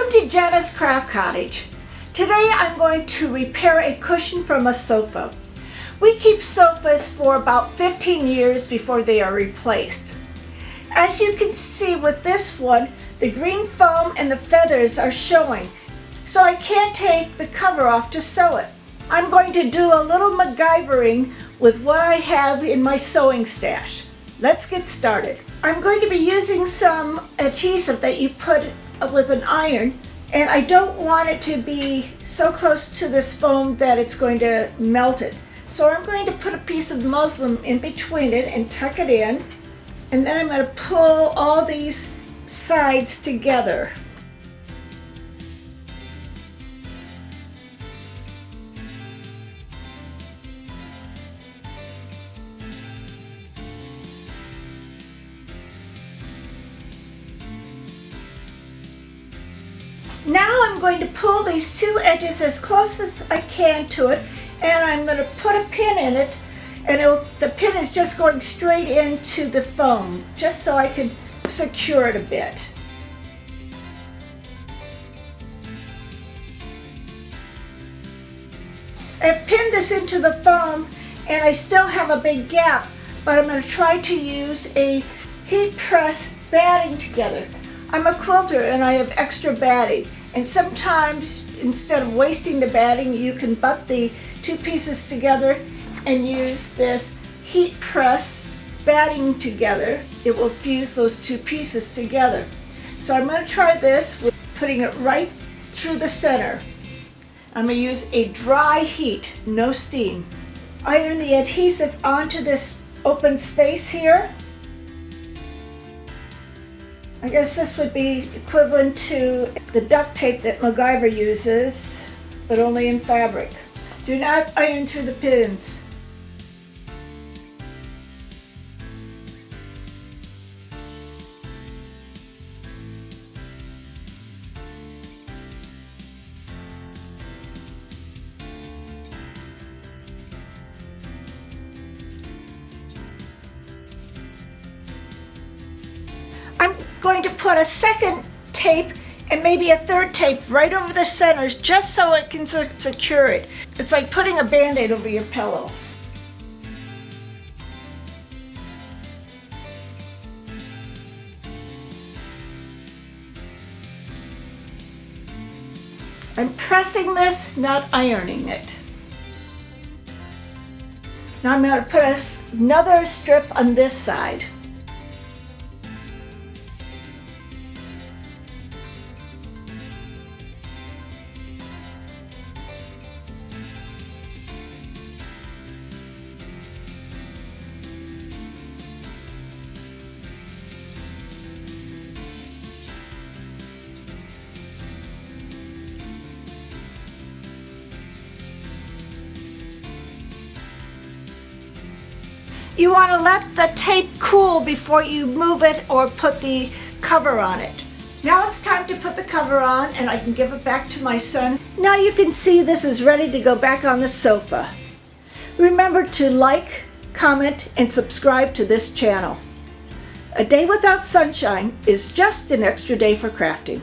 Welcome to Jenna's Craft Cottage. Today I'm going to repair a cushion from a sofa. We keep sofas for about 15 years before they are replaced. As you can see with this one, the green foam and the feathers are showing, so I can't take the cover off to sew it. I'm going to do a little MacGyvering with what I have in my sewing stash. Let's get started. I'm going to be using some adhesive that you put with an iron, and I don't want it to be so close to this foam that it's going to melt it. So I'm going to put a piece of muslin in between it and tuck it in, and then I'm going to pull all these sides together. Now I'm going to pull these two edges as close as I can to it, and I'm going to put a pin in it, and the pin is just going straight into the foam, just so I can secure it a bit. I've pinned this into the foam, and I still have a big gap, but I'm going to try to use a heat press batting together. I'm a quilter and I have extra batting, and sometimes instead of wasting the batting, you can butt the two pieces together and use this heat press batting together. It will fuse those two pieces together. So I'm going to try this with putting it right through the center. I'm going to use a dry heat, no steam. Iron the adhesive onto this open space here. I guess this would be equivalent to the duct tape that MacGyver uses, but only in fabric. Do not iron through the pins. I'm going to put a second tape and maybe a third tape right over the centers just so it can secure it. It's like putting a band-aid over your pillow. I'm pressing this, not ironing it. Now I'm going to put another strip on this side. You want to let the tape cool before you move it or put the cover on it. Now it's time to put the cover on, and I can give it back to my son. Now you can see this is ready to go back on the sofa. Remember to like, comment, and subscribe to this channel. A day without sunshine is just an extra day for crafting.